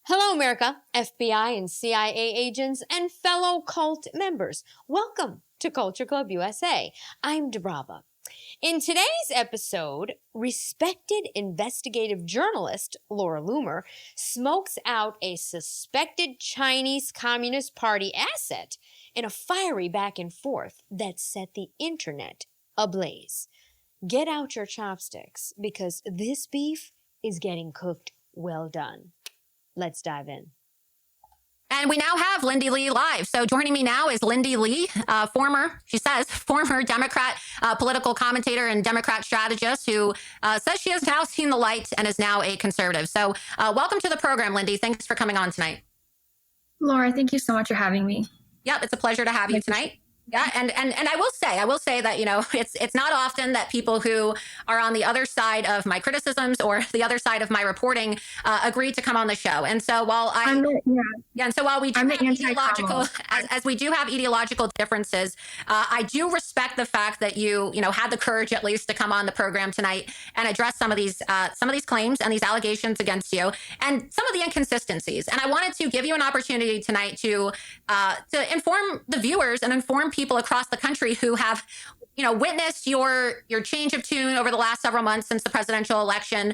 Hello, America, FBI and CIA agents, and fellow cult members. Welcome to Culture Club USA. I'm Debrava. In today's episode, respected investigative journalist Laura Loomer smokes out a suspected Chinese Communist Party asset in a fiery back and forth that set the internet ablaze. Get out your chopsticks because this beef is getting cooked well done. Let's dive in. And we now have Lindy Li live. So joining me now is Lindy Li, former Democrat political commentator and Democrat strategist who says she has now seen the light and is now a conservative. So welcome to the program, Lindy. Thanks for coming on tonight. Laura, thank you so much for having me. Yep, it's a pleasure to have you tonight. Yeah, and I will say that, you know, it's not often that people who are on the other side of my criticisms or the other side of my reporting agree to come on the show. And so while while we do have ideological, as we do have ideological differences, I do respect the fact that you had the courage at least to come on the program tonight and address some of these claims and these allegations against you and some of the inconsistencies. And I wanted to give you an opportunity tonight to inform the viewers and inform people across the country who have, witnessed your change of tune over the last several months since the presidential election,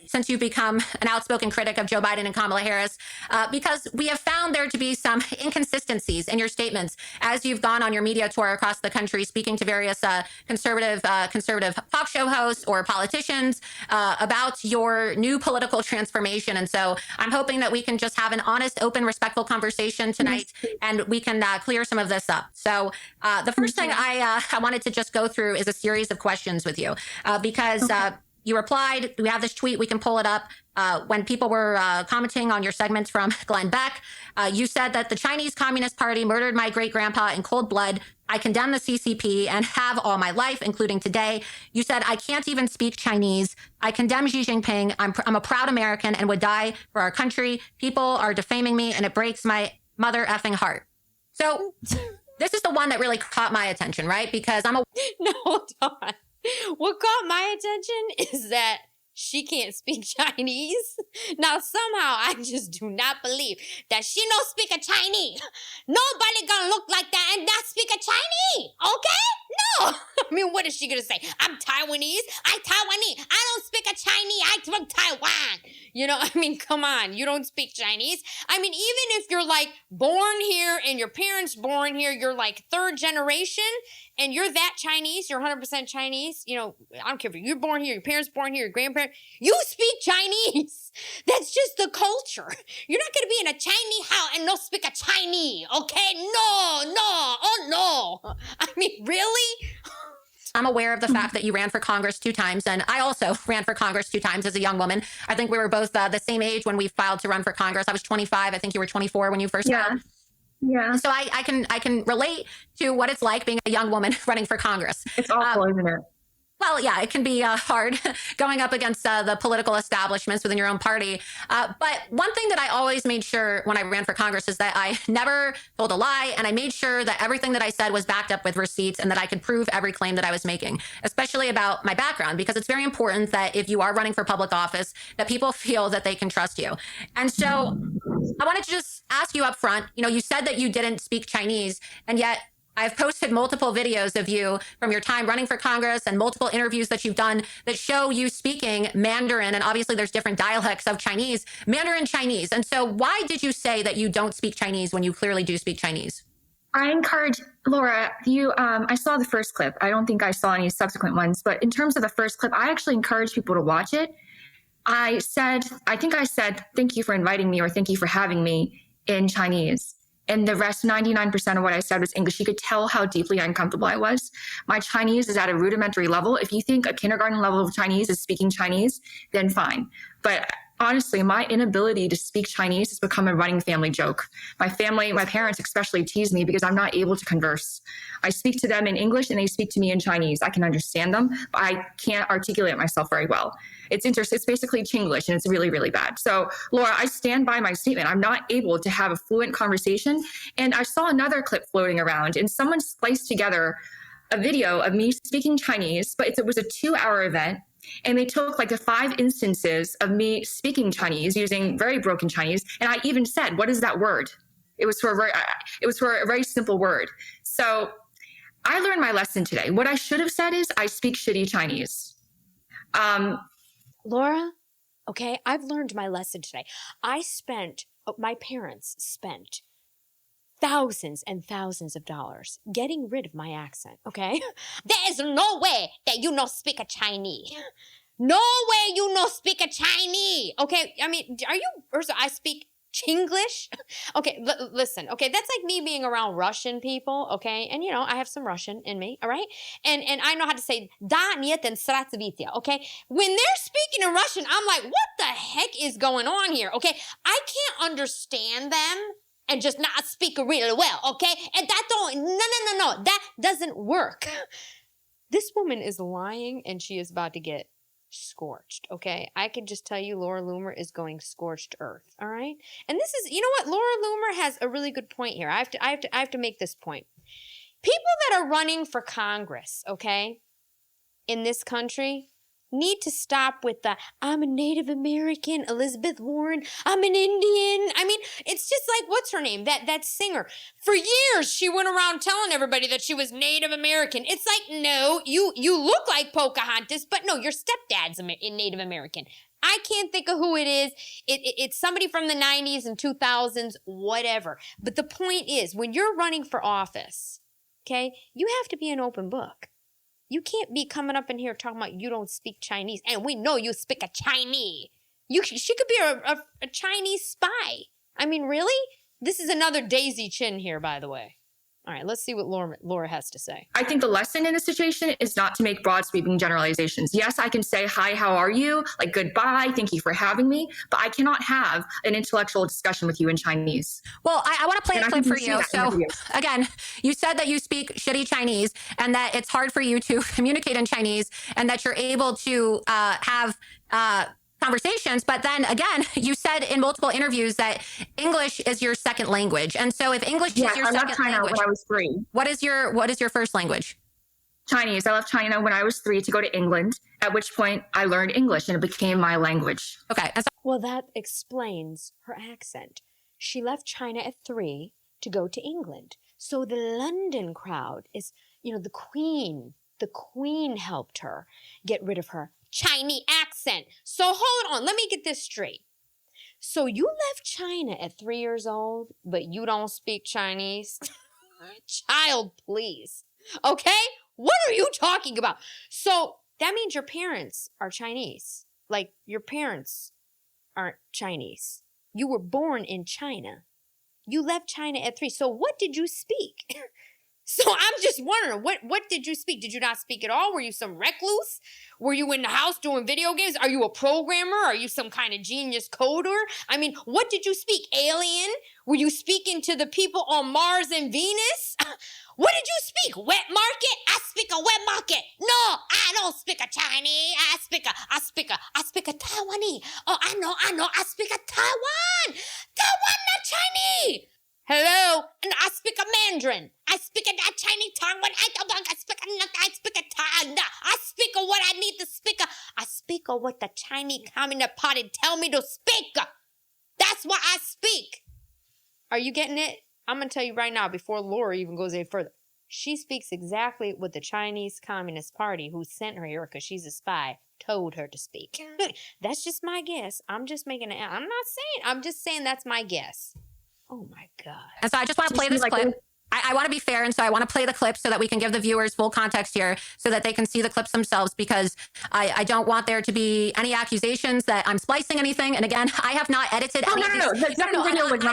since you've become an outspoken critic of Joe Biden and Kamala Harris, because we have found there to be some inconsistencies in your statements as you've gone on your media tour across the country, speaking to various conservative talk show hosts or politicians about your new political transformation. And so I'm hoping that we can just have an honest, open, respectful conversation tonight, and we can clear some of this up. So the first thing I wanted to just go through is a series of questions with you because you replied. We have this tweet. We can pull it up. When people were commenting on your segments from Glenn Beck, you said that the Chinese Communist Party murdered my great-grandpa in cold blood. I condemn the CCP and have all my life, including today. You said, I can't even speak Chinese. I condemn Xi Jinping. I'm a proud American and would die for our country. People are defaming me and it breaks my mother effing heart. So this is the one that really caught my attention, right? Because No, hold on. What caught my attention is that she can't speak Chinese. Now, somehow, I just do not believe that she don't speak a Chinese. Nobody gonna look like that and not speak a Chinese, okay? No. I mean, what is she gonna say? I'm Taiwanese. I Taiwanese. I don't speak a Chinese. I from Taiwan. Come on. You don't speak Chinese. Even if you're like born here and your parents born here, you're like third generation and you're that Chinese, you're 100% Chinese. I don't care if you're born here, your parents born here, your grandparents, you speak Chinese. That's just the culture. You're not going to be in a Chinese house and not speak a Chinese, okay? No. Really? I'm aware of the fact that you ran for Congress 2 times, and I also ran for Congress 2 times as a young woman. I think we were both the same age when we filed to run for Congress. I was 25. I think you were 24 when you first ran. Yeah. So I can relate to what it's like being a young woman running for Congress. It's awful, isn't it? Well, yeah, it can be hard going up against the political establishments within your own party. But one thing that I always made sure when I ran for Congress is that I never told a lie, and I made sure that everything that I said was backed up with receipts and that I could prove every claim that I was making, especially about my background, because it's very important that if you are running for public office, that people feel that they can trust you. And so I wanted to just ask you up front, you said that you didn't speak Chinese, and yet I've posted multiple videos of you from your time running for Congress and multiple interviews that you've done that show you speaking Mandarin. And obviously there's different dialects of Chinese, Mandarin Chinese. And so why did you say that you don't speak Chinese when you clearly do speak Chinese? I encourage, Laura, I saw the first clip. I don't think I saw any subsequent ones. But in terms of the first clip, I actually encourage people to watch it. I think I said, thank you for inviting me or thank you for having me in Chinese. And the rest, 99% of what I said was English. You could tell how deeply uncomfortable I was. My Chinese is at a rudimentary level. If you think a kindergarten level of Chinese is speaking Chinese, then fine. But honestly, my inability to speak Chinese has become a running family joke. My parents especially tease me because I'm not able to converse. I speak to them in English and they speak to me in Chinese. I can understand them, but I can't articulate myself very well. It's basically Chinglish and it's really, really bad. So Laura, I stand by my statement. I'm not able to have a fluent conversation. And I saw another clip floating around and someone spliced together a video of me speaking Chinese, but it was a 2-hour event. And they took like the 5 instances of me speaking Chinese using very broken Chinese. And I even said, what is that word? It was for a very simple word. So I learned my lesson today. What I should have said is I speak shitty Chinese. Laura, okay, I've learned my lesson today. My parents spent thousands and thousands of dollars getting rid of my accent, okay? There is no way that you don't speak a Chinese. No way you don't speak a Chinese, okay? I mean, I speak Chinglish? Okay, listen, okay, that's like me being around Russian people, okay? And, I have some Russian in me, all right? And I know how to say, da, niet, and sratsvitya, okay? When they're speaking in Russian, I'm like, what the heck is going on here, okay? I can't understand them and just not speak really well, okay? And no, that doesn't work. This woman is lying and she is about to get scorched, okay? I can just tell you Laura Loomer is going scorched earth, all right? And this is, you know what? Laura Loomer has a really good point here. I have to make this point. People that are running for Congress, okay, in this country need to stop with the, I'm a Native American, Elizabeth Warren, I'm an Indian. I mean, it's just like, what's her name? That singer. For years, she went around telling everybody that she was Native American. It's like, no, you look like Pocahontas, but no, your stepdad's Native American. I can't think of who it is. It's somebody from the 90s and 2000s, whatever. But the point is, when you're running for office, okay, you have to be an open book. You can't be coming up in here talking about you don't speak Chinese, and we know you speak a Chinese. She could be a Chinese spy. I mean, really? This is another daisy chin here, by the way. All right, let's see what Laura has to say. I think the lesson in this situation is not to make broad sweeping generalizations. Yes, I can say, hi, how are you? Like, goodbye, thank you for having me. But I cannot have an intellectual discussion with you in Chinese. Well, I want to play a clip for you. So again, you said that you speak shitty Chinese and that it's hard for you to communicate in Chinese and that you're able to have conversations. But then again, you said in multiple interviews that English is your second language. And so if English is your second language, I left China when I was 3. What is your first language? Chinese. I left China when I was 3 to go to England, at which point I learned English and it became my language. Okay. Well, that explains her accent. She left China at 3 to go to England. So the London crowd is, the Queen helped her get rid of her Chinese accent. So hold on, let me get this straight. So you left China at 3 years old, but you don't speak Chinese? Child, please. Okay? What are you talking about? So that means your parents are Chinese. Like, your parents aren't Chinese. You were born in China. You left China at 3. So what did you speak? So I'm just wondering, what did you speak? Did you not speak at all? Were you some recluse? Were you in the house doing video games? Are you a programmer? Are you some kind of genius coder? I mean, what did you speak? Alien? Were you speaking to the people on Mars and Venus? What did you speak? Wet market? I speak a wet market. No, I don't speak a Chinese. I speak a Taiwanese. Oh, I know. I speak a Taiwan. Taiwan, not Chinese. Hello, and I speak a Mandarin. I speak a Chinese tongue. When I speak a what I need to speak. I speak a what the Chinese Communist Party tell me to speak. That's what I speak. Are you getting it? I'm gonna tell you right now, before Laura even goes any further. She speaks exactly what the Chinese Communist Party, who sent her here because she's a spy, told her to speak. That's just my guess. I'm just saying that's my guess. Oh my God. And so I just want to play this clip. I want to be fair, and so I want to play the clip so that we can give the viewers full context here so that they can see the clips themselves, because I don't want there to be any accusations that I'm splicing anything. And again, I have not edited any of these. No.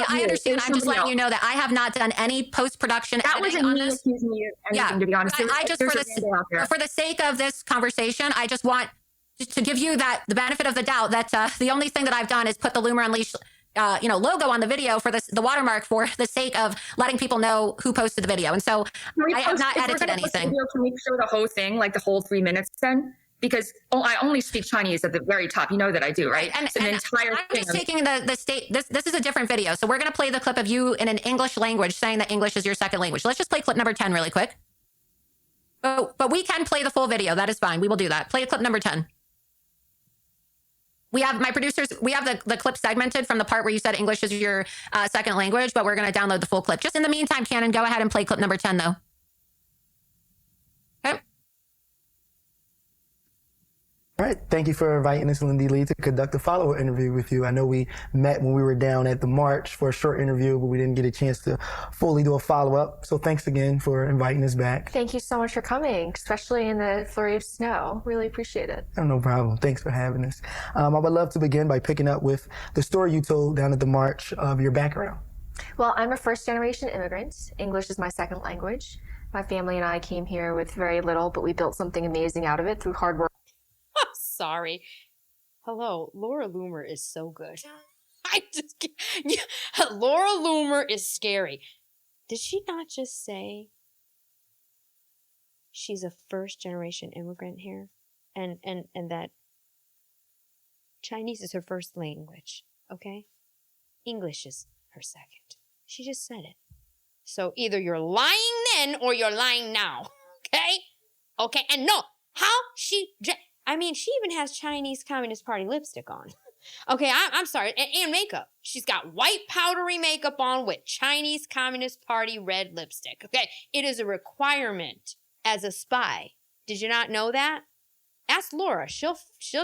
I understand. I'm just letting you know that I have not done any post-production editing on this. Accusing you of anything, to be honest. I just, for the sake of this conversation, I just want to give you the benefit of the doubt that the only thing that I've done is put the Loomer Unleashed logo on the video for the watermark for the sake of letting people know who posted the video. And so I have not edited anything. Can we show the whole thing, like the whole 3 minutes then? Because I only speak Chinese at the very top. You know that I do, right? And the entire I'm just taking the state. This is a different video. So we're going to play the clip of you in an English language saying that English is your second language. Let's just play clip number 10 really quick. But we can play the full video. That is fine. We will do that. Play clip number 10. we have my producers, we have the clip segmented from the part where you said English is your second language, but we're going to download the full clip. Just in the meantime, Cannon, go ahead and play clip number 10, though. Okay. All right. Thank you for inviting us, Lindy Li, to conduct a follow-up interview with you. I know we met when we were down at the March for a short interview, but we didn't get a chance to fully do a follow-up. So thanks again for inviting us back. Thank you so much for coming, especially in the flurry of snow. Really appreciate it. Oh, no problem. Thanks for having us. I would love to begin by picking up with the story you told down at the March of your background. Well, I'm a first-generation immigrant. English is my second language. My family and I came here with very little, but we built something amazing out of it through hard work. Sorry. Hello, Laura Loomer is so good. Laura Loomer is scary. Did she not just say she's a first-generation immigrant here? And that Chinese is her first language, okay? English is her second. She just said it. So either you're lying then or you're lying now, okay? Okay, and no, how she... I mean, she even has Chinese Communist Party lipstick on. Okay, I'm sorry, and makeup. She's got white powdery makeup on with Chinese Communist Party red lipstick. Okay, it is a requirement as a spy. Did you not know that? Ask Laura. She'll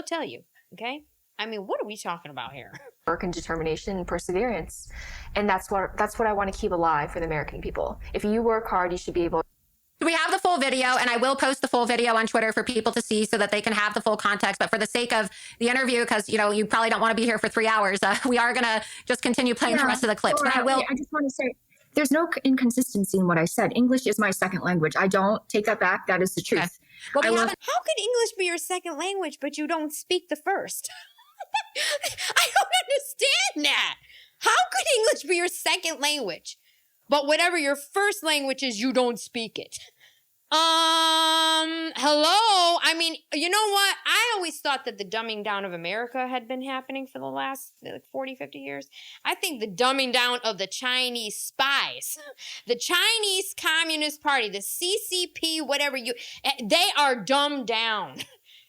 tell you. Okay. I mean, what are we talking about here? Work and determination and perseverance, and that's what I want to keep alive for the American people. If you work hard, you should be able. We have the full video, and I will post the full video on Twitter for people to see so that they can have the full context. But for the sake of the interview, because, you know, you probably don't want to be here for 3 hours, we are going to just continue playing the rest of the clips. Laura, But I just want to say, there's no inconsistency in what I said. English is my second language. I don't take that back. That is the truth. Okay. Well, How could English be your second language, but you don't speak the first? I don't understand that. How could English be your second language, but whatever your first language is, you don't speak it? Hello? I mean, you know what? I always thought that the dumbing down of America had been happening for the last 40, 50 years. I think the dumbing down of the Chinese spies, the Chinese Communist Party, the CCP, whatever they are dumbed down.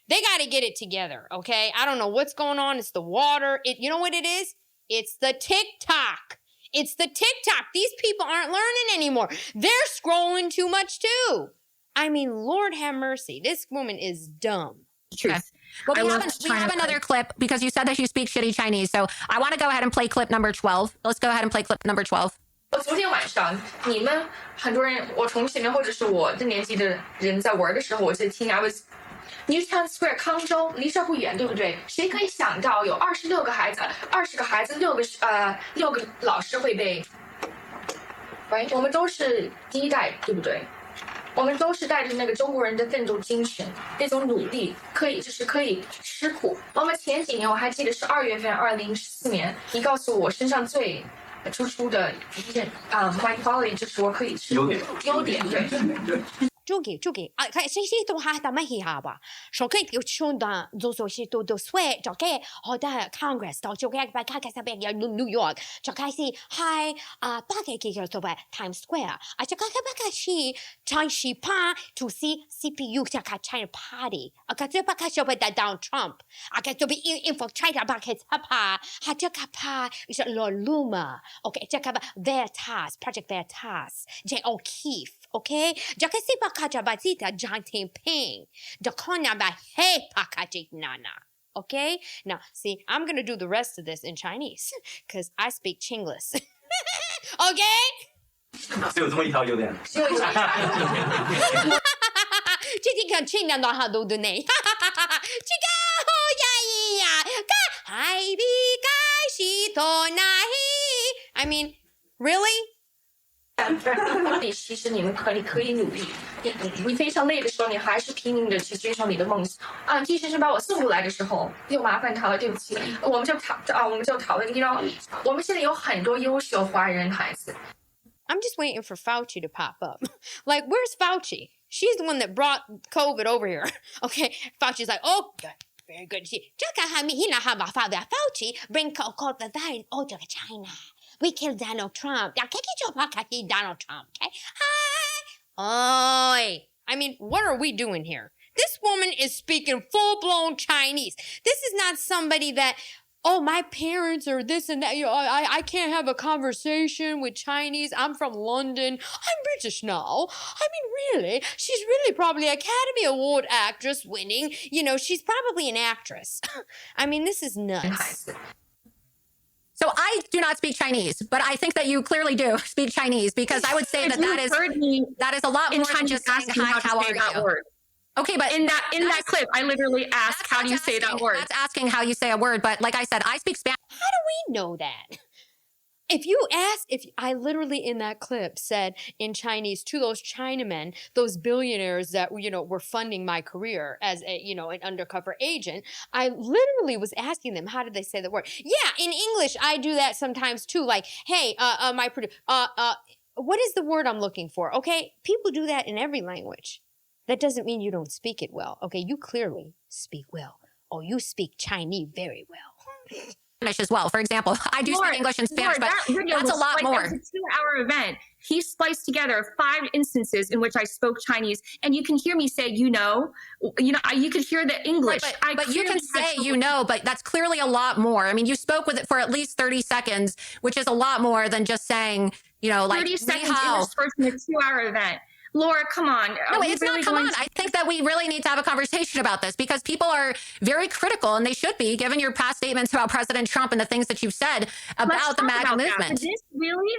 They got to get it together, okay? I don't know what's going on. It's the water. You know what it is? It's the TikTok. It's the TikTok. These people aren't learning anymore. They're scrolling too much too. I mean, Lord have mercy. This woman is dumb. Okay. Well, we have another clip because you said that you speak shitty Chinese. So I want to go ahead and play clip number 12. Let's go ahead and play clip number 12. 昨天晚上，你们很多人，我同学们或者是我的年纪的人在玩的时候，我就听 I was Newtown Square 康州离这不远，对不对？谁可以想到有26个孩子，20个孩子，6个老师会被，喂，我们都是第一代，对不对？我们都是带着那个中国人的奋斗精神，那种努力，可以吃苦。我们前几年我还记得是2月份，2014年，你告诉我身上最突出的一件my quality 就是我可以吃苦，优点对。Jogi, se to hata mahihaba. Shokai chunda zoso shito do sweat, joke, hoda Congress, joke by Kakasabeg, New York, Jokasi, hi, Bakaki over Times Square. I Chakabakashi, Chai Pa to see CPU Chaka China Party. I got to bakash over that down Trump. I got to be infiltrated back his papa, Hajakapa, is a Loomer. Okay, Jakaba Veritas, Project Veritas, J. O'Keefe. Okay, Jakasi Bakaja Bazita John Ping. Dakona ba hey Pakajik Nana. Okay? Now, see, I'm gonna do the rest of this in Chinese because I speak Chinglish. Okay? 只有这么一条优点。这个尽量拿下都的呢。这个好呀呀，该海比该西多奈。I mean, really? 其实你们可以努力，你非常累的时候，你还是拼命的去追求你的梦想啊！即使是把我送过来的时候，又麻烦他了，对不起，我们就讨论，你知道，我们现在有很多优秀华人孩子。I'm just waiting for Fauci to pop up. Like, where's Fauci? She's the one that brought COVID over here. Okay, Fauci's like, oh, good, very good. Fauci bring COVID over to China. We killed Donald Trump. Donald Trump, okay? Hi. Oi. I mean, what are we doing here? This woman is speaking full-blown Chinese. This is not somebody that, oh, my parents are this and that. You know, I can't have a conversation with Chinese. I'm from London. I'm British now. I mean, really? She's really probably Academy Award actress winning. You know, she's probably an actress. I mean, this is nuts. So I do not speak Chinese, but I think that you clearly do speak Chinese, because I would say that that is a lot more than just saying, hi, how are you? Word. Okay, but in that clip, I literally asked, how do you say that word? That's asking how you say a word. But like I said, I speak Spanish. How do we know that? I literally in that clip said in Chinese to those Chinamen, those billionaires that, you know, were funding my career as a, you know, an undercover agent, I literally was asking them, how did they say the word? Yeah, in English, I do that sometimes too. Like, hey, what is the word I'm looking for? Okay, people do that in every language. That doesn't mean you don't speak it well. Okay, you clearly speak well. Oh, you speak Chinese very well. As well. For example, I do speak English and Spanish, but that's a lot more. It was a 2-hour event. He spliced together 5 instances in which I spoke Chinese, and you can hear me say, you know, you could hear the English. But you can say, you know, but that's clearly a lot more. I mean, you spoke with it for at least 30 seconds, which is a lot more than just saying, you know, like 30 seconds interspersed in a 2-hour event. Laura, come on. No, it's not come on. I think that we really need to have a conversation about this, because people are very critical, and they should be, given your past statements about President Trump and the things that you've said about the MAGA movement. This really?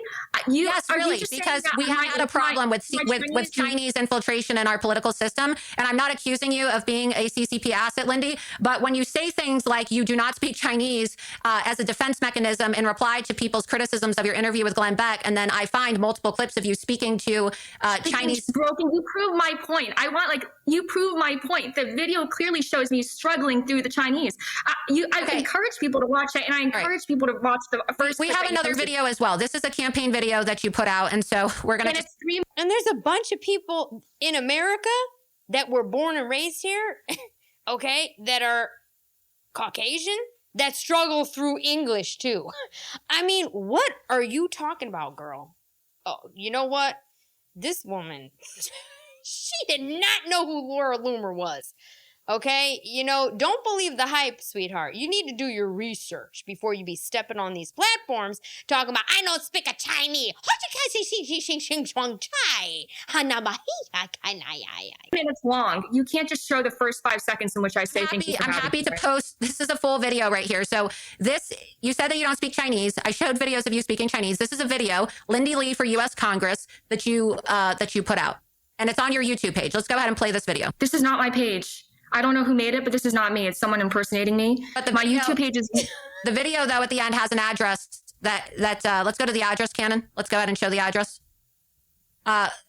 Yes, really, because we have had a problem with Chinese infiltration in our political system. And I'm not accusing you of being a CCP asset, Lindy, but when you say things like you do not speak Chinese as a defense mechanism in reply to people's criticisms of your interview with Glenn Beck, and then I find multiple clips of you speaking to Chinese. Broken. You prove my point. You prove my point. The video clearly shows me struggling through the Chinese. I encourage people to watch it, and I encourage people to watch the first. We have another video as well. This is a campaign video that you put out, and so we're gonna. And there's a bunch of people in America that were born and raised here, okay, that are Caucasian, that struggle through English too. I mean, what are you talking about, girl? Oh, you know what? This woman, she did not know who Laura Loomer was. Okay? You know, don't believe the hype, sweetheart. You need to do your research before you be stepping on these platforms talking about, I don't speak a Chinese. Minutes long. You can't just show the first 5 seconds in which I say thank you. I'm happy to post. This is a full video right here. So you said that you don't speak Chinese. I showed videos of you speaking Chinese. This is a video, Lindy Li for U.S. Congress, that you put out. And it's on your YouTube page. Let's go ahead and play this video. This is not my page. I don't know who made it, but this is not me. It's someone impersonating me. But my YouTube page is... The video, though, at the end has an address that let's go to the address, Cannon. Let's go ahead and show the address.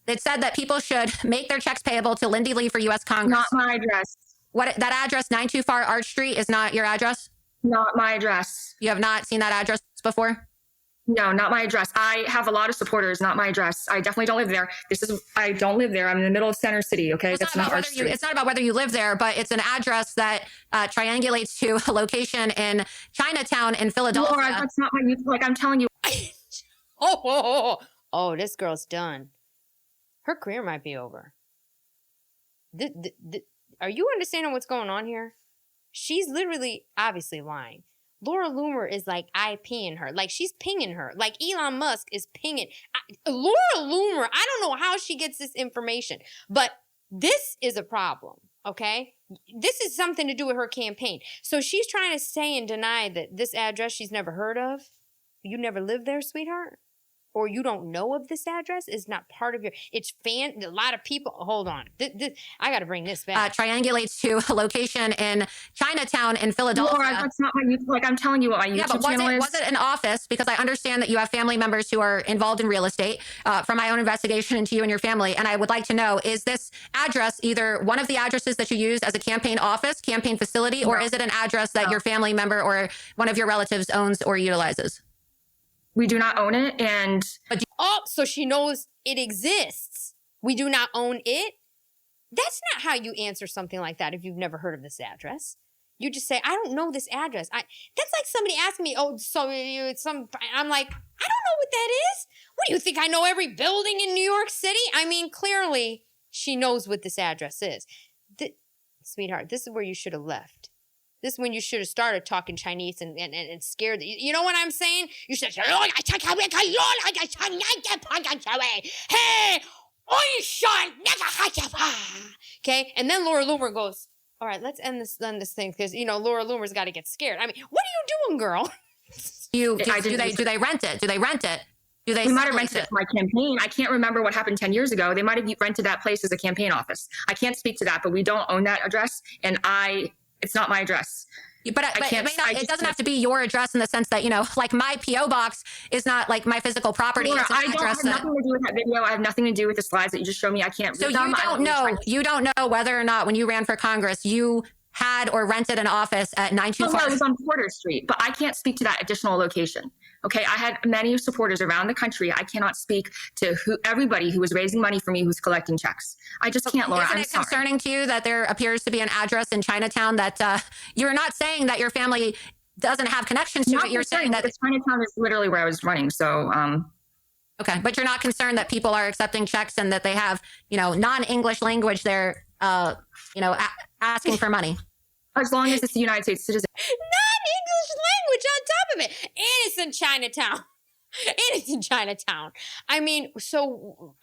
It said that people should make their checks payable to Lindy Li for U.S. Congress. Not my address. That address, 924 Arch Street, is not your address? Not my address. You have not seen that address before? No, not my address. I have a lot of supporters, not my address. I definitely don't live there. I don't live there. I'm in the middle of Center City, okay? Well, that's not Arch Street. It's not about whether you live there, but it's an address that triangulates to a location in Chinatown in Philadelphia. Laura, that's not my, like I'm telling you. Oh, this girl's done. Her career might be over. Are you understanding what's going on here? She's literally, obviously lying. Laura Loomer is like IPing her. Like she's pinging her. Like Elon Musk is pinging. Laura Loomer, I don't know how she gets this information, but this is a problem, okay? This is something to do with her campaign. So she's trying to say and deny that this address she's never heard of, you never lived there, sweetheart? Or you don't know of this address, is not part of your, a lot of people, hold on. I got to bring this back. Triangulates to a location in Chinatown in Philadelphia. Laura, that's not my, like I'm telling you what my YouTube channel is. Was it an office? Because I understand that you have family members who are involved in real estate from my own investigation into you and your family. And I would like to know, is this address either one of the addresses that you use as a campaign office, campaign facility, or is it an address that your family member or one of your relatives owns or utilizes? We do not own it, and... So she knows it exists. We do not own it? That's not how you answer something like that if you've never heard of this address. You just say, I don't know this address. That's like somebody asking me, I'm like, I don't know what that is. What do you think? I know every building in New York City? I mean, clearly she knows what this address is. Sweetheart, this is where you should have left. This is when you should have started talking Chinese and scared. You know what I'm saying? You should have said, hey, okay? And then Laura Loomer goes, all right, let's end this thing because, you know, Laura Loomer's got to get scared. I mean, what are you doing, girl? Do they rent it? Do they rent it? Do they? We might have rented it for my campaign. I can't remember what happened 10 years ago. They might have rented that place as a campaign office. I can't speak to that, but we don't own that address, and it's not my address. But it doesn't have to be your address in the sense that, you know, like my P.O. box is not like my physical property. Laura, it's an I don't have nothing to do with that video. I have nothing to do with the slides that you just showed me. I can't read them. You don't know whether or not when you ran for Congress, you had or rented an office at 924. No, it was on Porter Street, but I can't speak to that additional location. Okay, I had many supporters around the country. I cannot speak to everybody who was raising money for me who's collecting checks. I just can't, Laura. Isn't it concerning to you that there appears to be an address in Chinatown that you're not saying that your family doesn't have connections to it? You're saying that Chinatown is literally where I was running. So, okay, but you're not concerned that people are accepting checks and that they have, you know, non-English language they're, you know, asking for money. As long as it's a United States citizen. Non-English language on top of it. And it's in Chinatown. And it's in Chinatown. I mean, so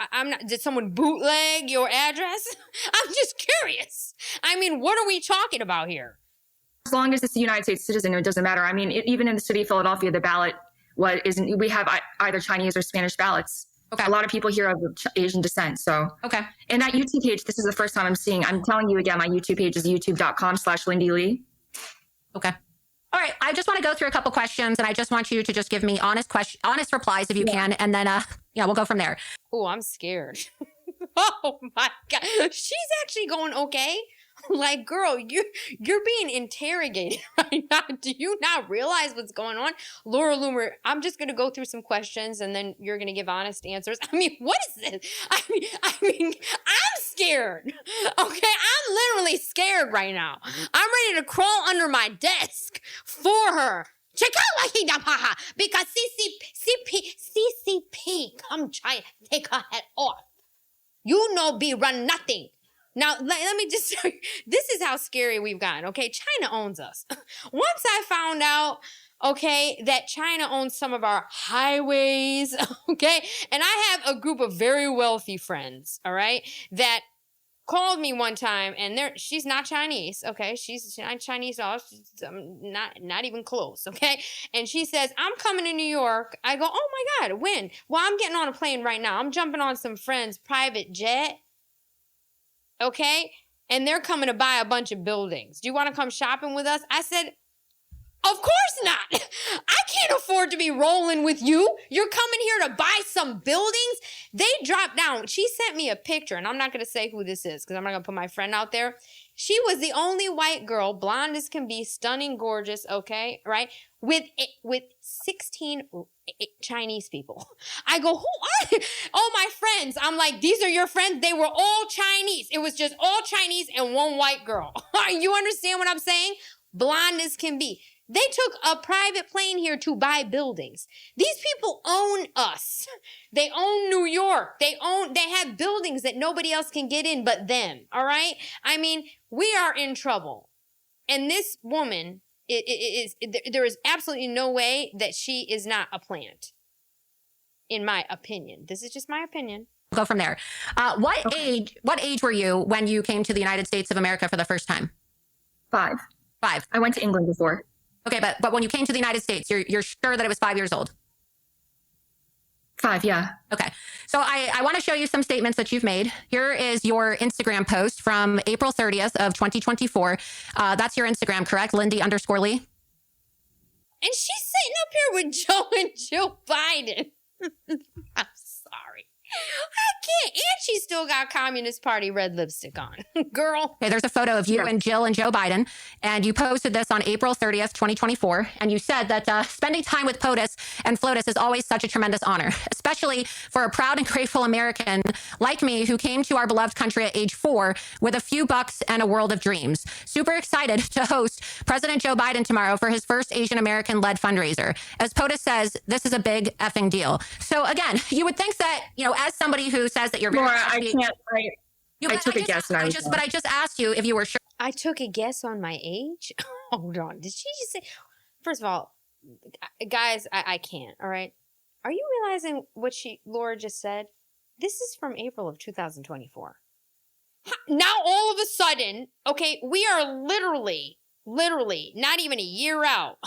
did someone bootleg your address? I'm just curious. I mean, what are we talking about here? As long as it's a United States citizen, it doesn't matter. I mean, even in the city of Philadelphia, the ballot we have either Chinese or Spanish ballots. Okay. A lot of people here are of Asian descent. So, okay. And that YouTube page, this is the first time I'm telling you again, my YouTube page is youtube.com/Lindy Li. Okay. All right. I just want to go through a couple questions and I just want you to just give me honest replies if you can. And then, we'll go from there. Oh, I'm scared. Oh my God. She's actually going okay. Like, girl, you're being interrogated right now. Do you not realize what's going on? Laura Loomer, I'm just going to go through some questions and then you're going to give honest answers. I mean, what is this? I mean, I'm scared. Okay, I'm literally scared right now. I'm ready to crawl under my desk for her. Check out because CCP come try to take her head off. You know, be run nothing. Now, let me just tell you, this is how scary we've gotten, okay? China owns us. Once I found out, okay, that China owns some of our highways, okay? And I have a group of very wealthy friends, all right, that called me one time, and she's not Chinese, okay? She's not Chinese at all. She's not even close, okay? And she says, I'm coming to New York. I go, oh my God, when? Well, I'm getting on a plane right now. I'm jumping on some friend's private jet. Okay? And they're coming to buy a bunch of buildings. Do you want to come shopping with us? I said, of course not. I can't afford to be rolling with you. You're coming here to buy some buildings? They dropped down. She sent me a picture, and I'm not going to say who this is because I'm not going to put my friend out there. She was the only white girl, blonde as can be, stunning, gorgeous, okay, right? With 16 Chinese people. I go, who are they? Oh, my friends. I'm like, these are your friends? They were all Chinese. It was just all Chinese and one white girl. You understand what I'm saying? Blonde as can be. They took a private plane here to buy buildings. These people own us. They own New York. They have buildings that nobody else can get in but them, all right? I mean, we are in trouble. And this woman, there is absolutely no way that she is not a plant, in my opinion. This is just my opinion. Go from there. What age were you when you came to the United States of America for the first time? 5. I went to England before. Okay, but when you came to the United States, you're sure that it was 5 years old? 5, yeah. Okay. So I want to show you some statements that you've made. Here is your Instagram post from April 30th of 2024. That's your Instagram, correct? Lindy_Li. And she's sitting up here with Joe and Jill Biden. I'm sorry. I can't. And she still got Communist Party red lipstick on. Girl. Okay, there's a photo of you and Jill and Joe Biden. And you posted this on April 30th, 2024. And you said that spending time with POTUS and FLOTUS is always such a tremendous honor, especially for a proud and grateful American like me who came to our beloved country at age 4 with a few bucks and a world of dreams. Super excited to host President Joe Biden tomorrow for his first Asian American-led fundraiser. As POTUS says, this is a big effing deal. So again, you would think that, you know, as somebody who says that you're very Laura, I took a guess and I just asked you if you were sure. I took a guess on my age. Hold on. Did she just say? First of all, guys, I can't. All right. Are you realizing what Laura just said? This is from April of 2024. Now all of a sudden, okay, we are literally not even a year out.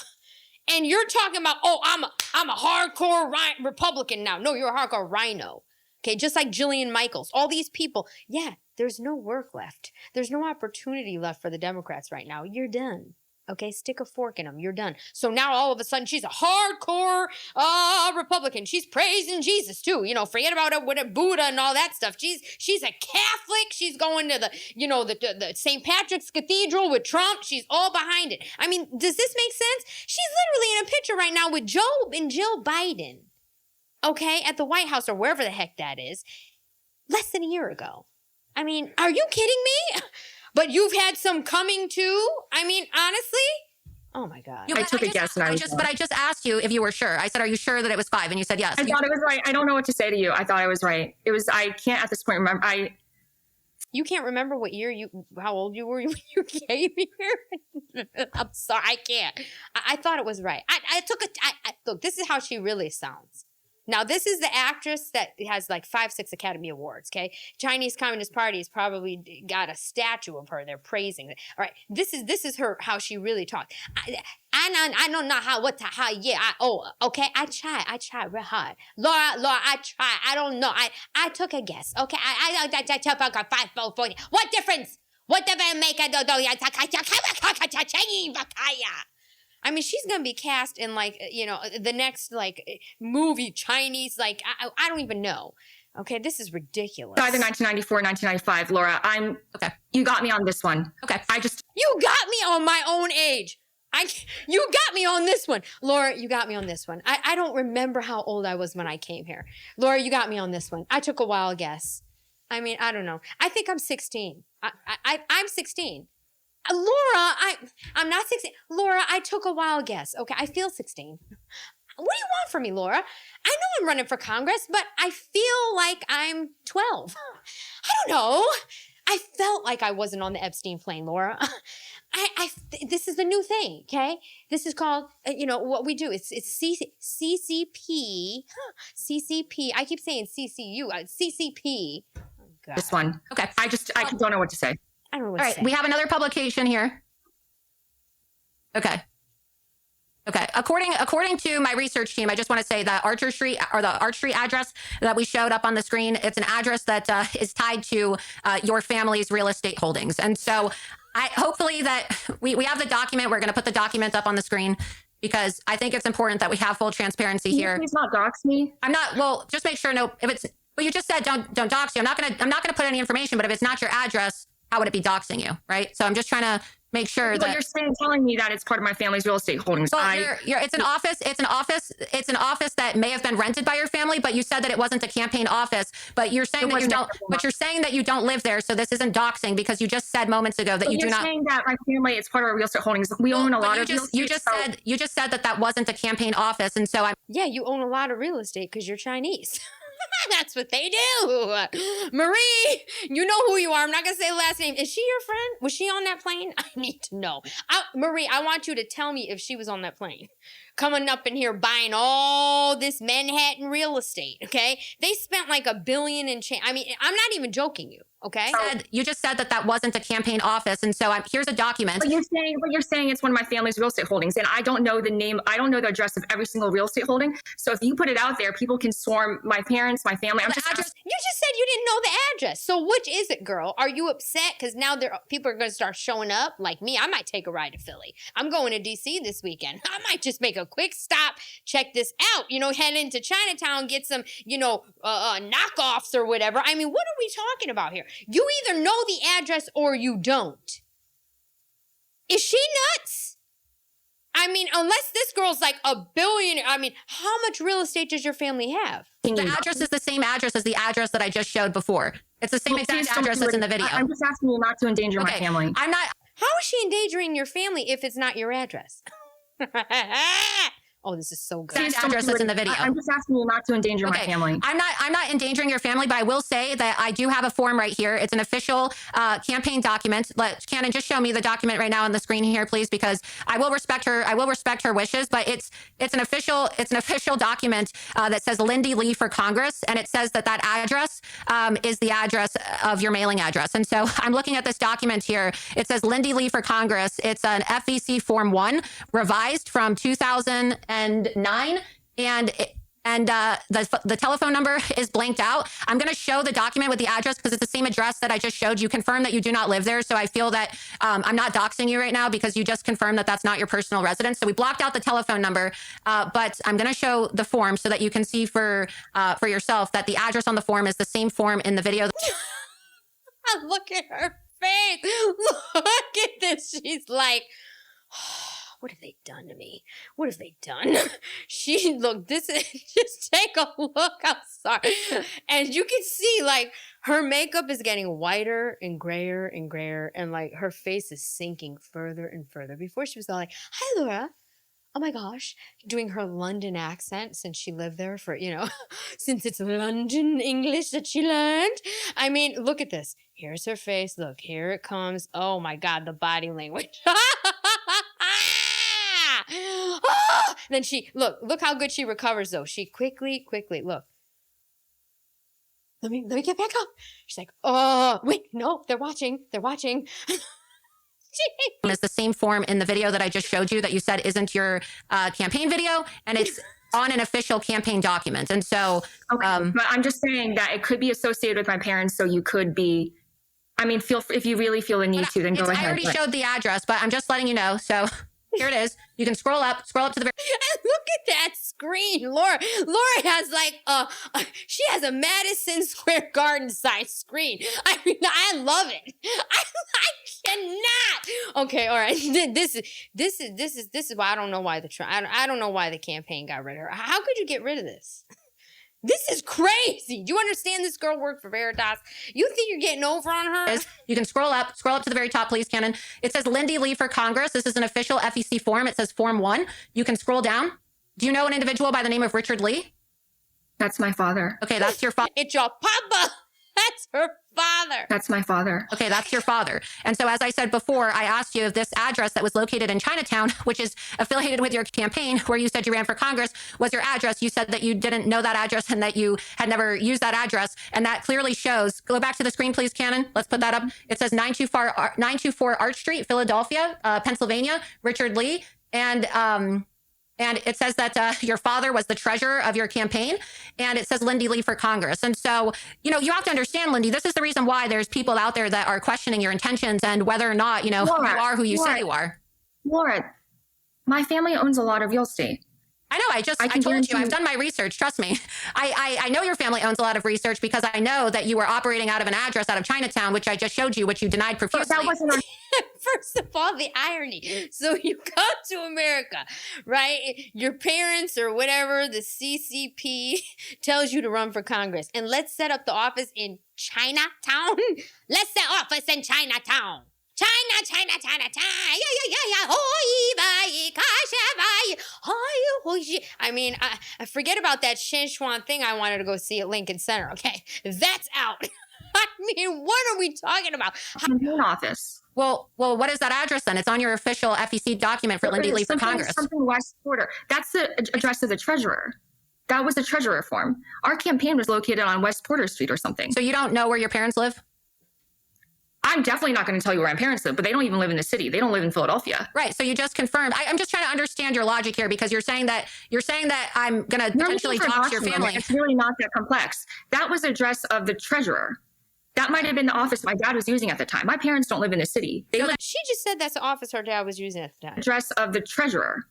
And you're talking about, oh, I'm a hardcore Republican now. No, you're a hardcore rhino. Okay, just like Jillian Michaels. All these people. Yeah, there's no work left. There's no opportunity left for the Democrats right now. You're done. Okay, stick a fork in them. You're done. So now all of a sudden she's a hardcore Republican. She's praising Jesus too. You know, forget about it with a Buddha and all that stuff. She's a Catholic. She's going to the St. Patrick's Cathedral with Trump. She's all behind it. I mean, does this make sense? She's literally in a picture right now with Joe and Jill Biden. Okay, at the White House or wherever the heck that is, less than a year ago. I mean, are you kidding me? But you've had some coming too? I mean, honestly? Oh my God. I took a guess. But I just asked you if you were sure. I said, are you sure that it was 5? And you said yes. I thought it was right. I don't know what to say to you. I thought I was right. I can't at this point remember. You can't remember what year how old you were when you came here? I'm sorry, I can't. I thought it was right. Look, this is how she really sounds. Now, this is the actress that has like 5, 6 Academy Awards, okay? Chinese Communist Party has probably got a statue of her. They're praising it. All right, this is her, how she really talks. I don't know okay? I try real hard. Laura, I try. I don't know. I took a guess, okay? I took a 5, 4, 40. What difference? What difference make? I mean, she's going to be cast in, like, you know, the next, like, movie, Chinese, like, I don't even know. Okay, this is ridiculous. Either 1994 or 1995, Laura. Okay. You got me on this one. Okay. You got me on my own age. You got me on this one. Laura, you got me on this one. I don't remember how old I was when I came here. Laura, you got me on this one. I took a wild guess. I mean, I don't know. I think I'm 16. I'm 16. Laura, I'm not 16. Laura, I took a wild guess. Okay, I feel 16. What do you want from me, Laura? I know I'm running for Congress, but I feel like I'm 12. I don't know. I felt like I wasn't on the Epstein plane, Laura. This is the new thing, okay? This is called, you know, what we do. It's CCP. CCP. I keep saying CCU. CCP. Oh, God. This one. Okay. I don't know what to say. I don't know what All to right, say. we have another publication here. Okay. According to my research team, I just want to say that Archer Street, or the Arch Street address that we showed up on the screen, it's an address that is tied to your family's real estate holdings. And so hopefully that we have the document. We're going to put the document up on the screen because I think it's important that we have full transparency here. Please not dox me. I'm not, well, just make sure, no, if it's, well, you just said don't dox you. I'm not going to put any information, but if it's not your address, how would it be doxing you, right? So I'm just trying to make sure that you're telling me that it's part of my family's real estate holdings. Well, it's an office that may have been rented by your family, but you said that it wasn't a campaign office. But you're saying that you don't. But you're saying that you don't live there, so this isn't doxing because you just said moments ago that you do not. You're saying that my family is part of our real estate holdings. We own a lot of real estate. You just said that wasn't a campaign office, and so Yeah, you own a lot of real estate because you're Chinese. That's what they do. Marie, you know who you are. I'm not going to say the last name. Is she your friend? Was she on that plane? I need to know. Marie, I want you to tell me if she was on that plane. Coming up in here buying all this Manhattan real estate, okay? They spent like $1 billion in change. I mean, I'm not even joking you, okay? You just said that wasn't a campaign office, and so here's a document. But you're saying it's one of my family's real estate holdings, and I don't know the name. I don't know the address of every single real estate holding. So if you put it out there, people can swarm my parents, my family. You just said you didn't know the address. So which is it, girl? Are you upset because now people are going to start showing up? Like me, I might take a ride to Philly. I'm going to D.C. this weekend. I might just make a quick stop, check this out, you know, head into Chinatown, get some, you know, knockoffs or whatever. I mean, what are we talking about here? You either know the address or you don't. Is she nuts? I mean, unless this girl's like $1 billion, I mean, how much real estate does your family have? The address is the same address as the address that I just showed before. It's the same exact address that's in the video. I'm just asking you not to endanger my family. I'm not. How is she endangering your family if it's not your address? Oh, this is so good. Exact address that's in the video. I'm just asking you not to endanger my family. I'm not endangering your family, but I will say that I do have a form right here. It's an official campaign document. Cannon, just show me the document right now on the screen here, please, because I will respect her wishes. But it's an official document that says Lindy Li for Congress, and it says that address is the address of your mailing address. And so I'm looking at this document here. It says Lindy Li for Congress. It's an FEC Form 1, revised from 2009, and the telephone number is blanked out. I'm going to show the document with the address because it's the same address that I just showed you. Confirm that you do not live there. So I feel that I'm not doxing you right now because you just confirmed that that's not your personal residence. So we blocked out the telephone number, but I'm going to show the form so that you can see for yourself that the address on the form is the same form in the video. Look at her face. Look at this. She's like, what have they done to me? What have they done? Look, this is, just take a look. I'm sorry. And you can see like her makeup is getting whiter and grayer, and like her face is sinking further and further. Before she was all like, hi, Laura. Oh my gosh, doing her London accent since she lived there for, since it's London English that she learned. I mean, look at this. Here's her face. Look, here it comes. Oh my God, the body language. Then look how good she recovers though. She quickly, look. Let me get back up. She's like, oh, wait, no, they're watching. It's the same form in the video that I just showed you that you said isn't your campaign video, and it's on an official campaign document. And so, but I'm just saying that it could be associated with my parents, so you could be. I mean, if you really feel the need to, then go ahead. I already showed the address, but I'm just letting you know. So here it is. You can scroll up to the very. And look at that screen. Laura has like she has a Madison Square Garden size screen. I mean, I love it. I cannot. Okay, all right. This is why I don't know why I don't know why the campaign got rid of her. How could you get rid of this? This is crazy. Do you understand this girl worked for Veritas? You think you're getting over on her? You can scroll up to the very top, please, Cannon. It says Lindy Li for Congress. This is an official FEC form. It says Form 1. You can scroll down. Do you know an individual by the name of Richard Li? That's my father. Okay, that's your father. It's your papa. That's her father. That's my father. Okay, that's your father. And so as I said before, I asked you if this address that was located in Chinatown, which is affiliated with your campaign, where you said you ran for Congress, was your address. You said that you didn't know that address and that you had never used that address. And that clearly shows, go back to the screen, please, Cannon. Let's put that up. It says 924 Arch Street, Philadelphia, Pennsylvania, Richard Li. And it says that your father was the treasurer of your campaign, and it says Lindy Li for Congress. And so, you have to understand, Lindy, this is the reason why there's people out there that are questioning your intentions and whether or not, Laura, you are who you say you are. Laura, my family owns a lot of real estate. I know. I told you, I've done my research. Trust me. I know your family owns a lot of research because I know that you were operating out of an address out of Chinatown, which I just showed you, which you denied profusely. That wasn't First of all, the irony. So you come to America, right? Your parents or whatever, the CCP tells you to run for Congress. And let's set up the office in Chinatown. Let's set office in Chinatown. China, I mean, I forget about that Szechuan thing I wanted to go see at Lincoln Center, okay? That's out. I mean, what are we talking about? Campaign office. Well, what is that address then? It's on your official FEC document for Lindy Li for Congress. Something West Porter. That's the address of the treasurer. That was the treasurer form. Our campaign was located on West Porter Street or something. So you don't know where your parents live? I'm definitely not going to tell you where my parents live, but they don't even live in the city. They don't live in Philadelphia. Right. So you just confirmed. I'm just trying to understand your logic here because you're saying that I'm going to potentially talk to your family. It's really not that complex. That was the address of the treasurer. That might have been the office my dad was using at the time. My parents don't live in the city. She just said that's the office her dad was using at the time. Address of the treasurer.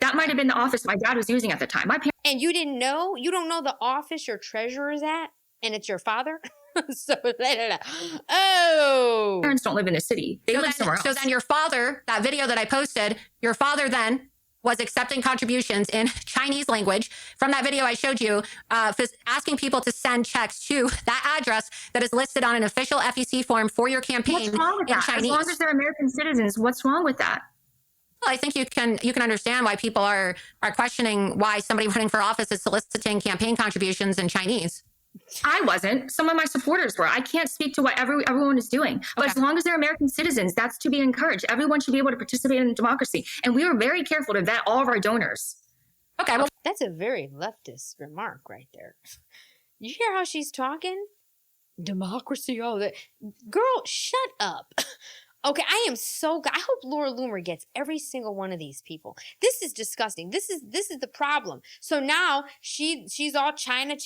That might have been the office my dad was using at the time. And you didn't know? You don't know the office your treasurer is at? And it's your father? So, oh. Parents don't live in the city. They live somewhere else. So then your father, that video that I posted, your father then was accepting contributions in Chinese language. From that video I showed you, asking people to send checks to that address that is listed on an official FEC form for your campaign. What's wrong with that? Chinese. As long as they're American citizens, what's wrong with that? Well, I think you can understand why people are questioning why somebody running for office is soliciting campaign contributions in Chinese. I wasn't. Some of my supporters were. I can't speak to what everyone is doing. But as long as they're American citizens, that's to be encouraged. Everyone should be able to participate in democracy. And we were very careful to vet all of our donors. Okay, well, that's a very leftist remark right there. You hear how she's talking? Democracy, all that. Girl, shut up. Okay, I am I hope Laura Loomer gets every single one of these people. This is disgusting. This is the problem. So now she's all China.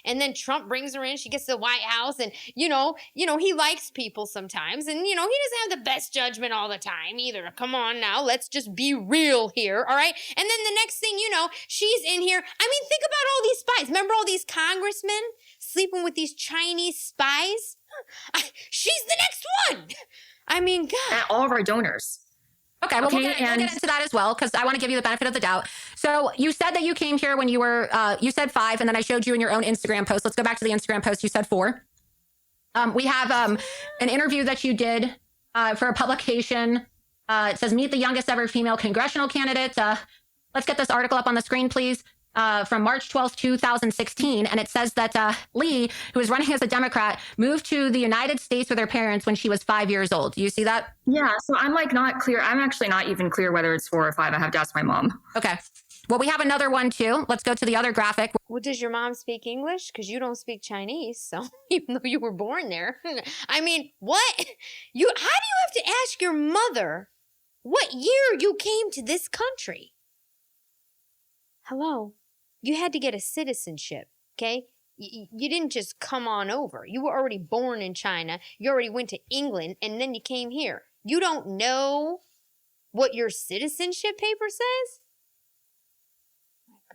And then Trump brings her in. She gets to the White House, and you know he likes people sometimes, and he doesn't have the best judgment all the time either. Come on now, let's just be real here, all right? And then the next thing you know, she's in here. I mean, think about all these spies. Remember all these congressmen sleeping with these Chinese spies? She's the next one. I mean, God. At all of our donors. Okay, well, we'll get into that as well, because I want to give you the benefit of the doubt. So you said that you came here when you were, you said 5, and then I showed you in your own Instagram post. Let's go back to the Instagram post. You said 4. We have an interview that you did for a publication. It says, meet the youngest ever female congressional candidate. Let's get this article up on the screen, please. From March 12th, 2016. And it says that Li, who is running as a Democrat, moved to the United States with her parents when she was 5 years old. Do you see that? Yeah. So I'm not clear. I'm actually not even clear whether it's 4 or 5. I have to ask my mom. Okay. Well, we have another one too. Let's go to the other graphic. Well, does your mom speak English? Because you don't speak Chinese. So even though you were born there, I mean, what? How do you have to ask your mother what year you came to this country? Hello. You had to get a citizenship, okay? You didn't just come on over. You were already born in China. You already went to England, and then you came here. You don't know what your citizenship paper says?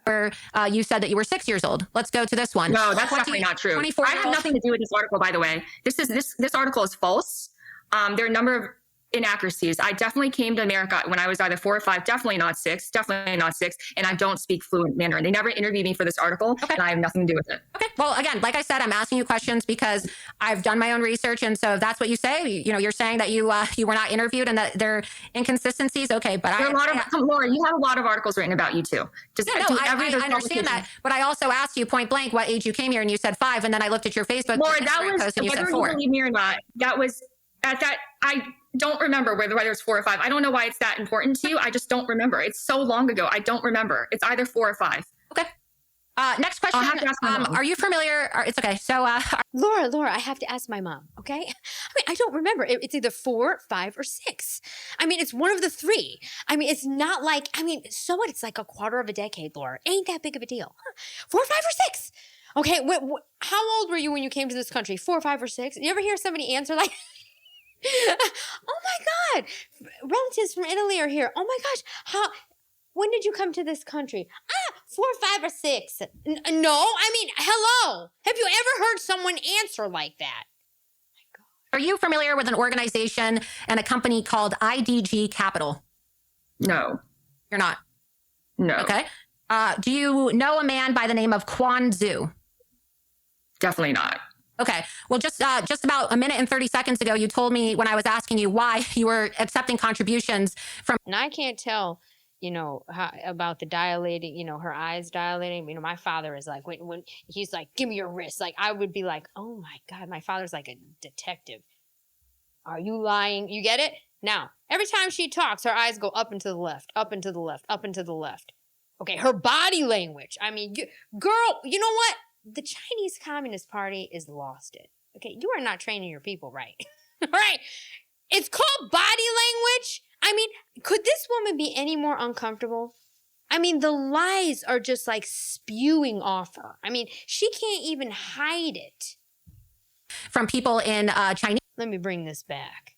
Where you said that you were 6 years old. Let's go to this one. No, that's definitely not true. I have nothing to do with this article, by the way. This article is false. There are a number of inaccuracies. I definitely came to America when I was either 4 or 5, definitely not 6, and I don't speak fluent Mandarin. They never interviewed me for this article, and I have nothing to do with it. Okay. Well, again, like I said, I'm asking you questions because I've done my own research, and so if that's what you say, you're saying that you were not interviewed and that there are inconsistencies. Okay, but Laura, you have a lot of articles written about you too. I understand that, but I also asked you point blank what age you came here, and you said 5, and then I looked at your Facebook Laura, that was post, and you said whether 4. you believe me or not. That was at that. I don't remember whether it's 4 or 5. I don't know why it's that important to you. I just don't remember. It's so long ago. I don't remember. It's either 4 or 5. Okay. Next question. I'll have to ask my mom. Are you familiar? It's okay. So, Laura, I have to ask my mom. Okay. I mean, I don't remember. It's either 4, 5, or 6. I mean, it's one of the 3. I mean, it's not like. I mean, so what? It's like a quarter of a decade, Laura. Ain't that big of a deal? 4, 5, or 6. Okay. How old were you when you came to this country? 4, 5, or 6? You ever hear somebody answer like? Oh my God, relatives from Italy are here. Oh my gosh, when did you come to this country? 4, 5, or 6. No, I mean, hello. Have you ever heard someone answer like that? Are you familiar with an organization and a company called IDG Capital? No. You're not? No. Okay. Do you know a man by the name of Quan Zhu? Definitely not. Okay. Well, just about a minute and 30 seconds ago, you told me when I was asking you why you were accepting contributions from. And I can't tell, about the dilating, her eyes dilating. My father is like, when he's like, give me your wrist. Like, I would be like, oh my God, my father's like a detective. Are you lying? You get it? Now, every time she talks, her eyes go up and to the left, up and to the left, up and to the left. Okay. Her body language. I mean, girl, you know what? The Chinese Communist Party is lost it. Okay, you are not training your people right. Right? It's called body language. I mean, could this woman be any more uncomfortable? I mean, the lies are just like spewing off her. I mean, she can't even hide it. From people in Chinese. Let me bring this back.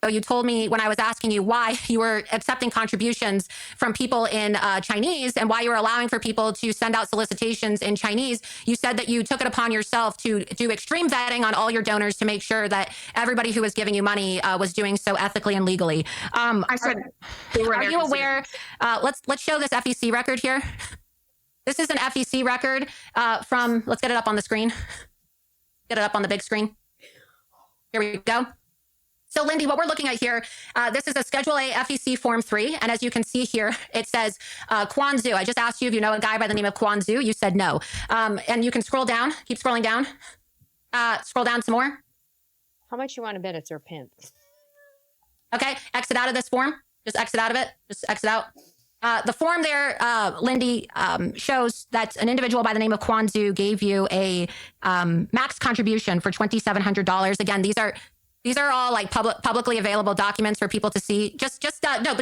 So you told me when I was asking you why you were accepting contributions from people in Chinese and why you were allowing for people to send out solicitations in Chinese, you said that you took it upon yourself to do extreme vetting on all your donors to make sure that everybody who was giving you money was doing so ethically and legally. I said they were. Are you aware? Let's show this FEC record here. This is an FEC record from. Let's get it up on the screen. Get it up on the big screen. Here we go. So, Lindy, what we're looking at here, this is a Schedule A FEC Form 3. And as you can see here, it says Quan Zhu. I just asked you if you know a guy by the name of Quan Zhu. You said no. And you can scroll down. Keep scrolling down. Scroll down some more. How much you want to bet it's her pimp? Okay. Exit out of this form. Just exit out of it. Just exit out. The form there, Lindy, shows that an individual by the name of Quan Zhu gave you a max contribution for $2,700. Again, these are all like publicly available documents for people to see. Just exit out of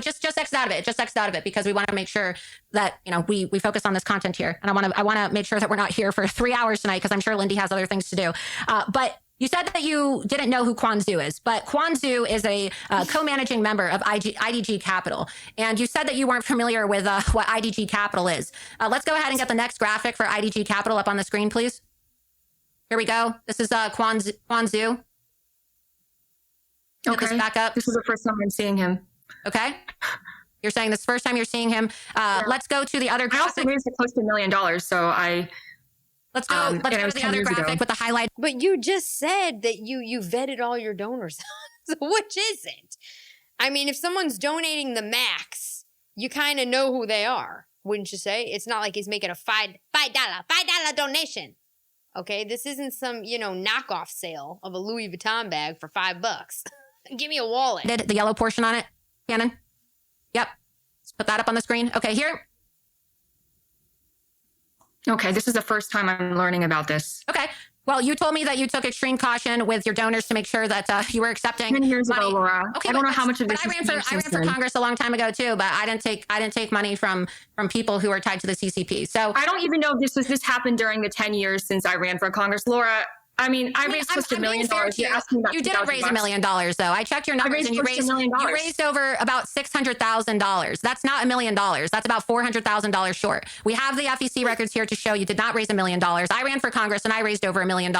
it. Just exit out of it because we want to make sure that, you know, we focus on this content here. And I want to make sure that we're not here for 3 hours tonight because I'm sure Lindy has other things to do. But you said that you didn't know who Quan Zhu is, but Quan Zhu is a co-managing member of IDG Capital. And you said that you weren't familiar with what IDG Capital is. Let's go ahead and get the next graphic for IDG Capital up on the screen, please. Here we go. This is Quan Zhu. Okay. This back up. This is the first time I'm seeing him. Okay. You're saying this first time you're seeing him. Yeah. Let's go to the other I also graphic. raised it close to $1 million, so I. Let's go to the other graphic with the highlight. But you just said that you vetted all your donors. So which is it? I mean, if someone's donating the max, you kind of know who they are, wouldn't you say? It's not like he's making a $5 donation. Okay, this isn't some, you know, knockoff sale of a Louis Vuitton bag for $5. Give me a wallet. The yellow portion on it, Shannon? Yep. Let's put that up on the screen. Okay, here. Okay, this is the first time I'm learning about this. Okay. Well, you told me that you took extreme caution with your donors to make sure that you were accepting 10 years money. ago, Laura. Okay, I don't know how much of this I ran for Congress a long time ago too, but I didn't take money from people who are tied to the CCP. So I don't even know if this happened during the 10 years since I ran for Congress, Laura. I mean, I raised close to $1 million. You didn't raise $1 million, though. I checked your numbers, and you raised over about $600,000. That's not $1 million. That's about $400,000 short. We have the FEC records here to show you did not raise $1 million. I ran for Congress, and I raised over $1 million.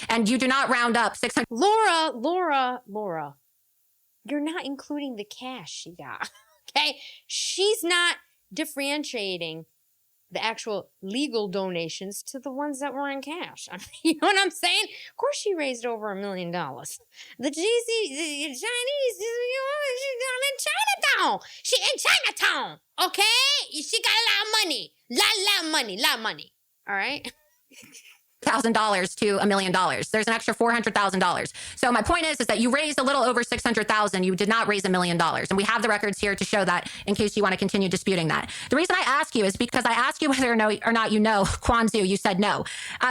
And you do not round up 600. Laura, you're not including the cash she got. Okay, she's not differentiating the actual legal donations to the ones that were in cash. I mean, you know what I'm saying? Of course she raised over $1 million. The Chinese, you know, she's down in Chinatown. She in Chinatown, okay? She got a lot of money. Lot of money. All right? $1,000 to $1 million. There's an extra $400,000. So my point is that you raised a little over $600,000. You did not raise $1 million. And we have the records here to show that in case you want to continue disputing that. The reason I ask you is because I asked you whether or not you know Quan Zhu. You said no.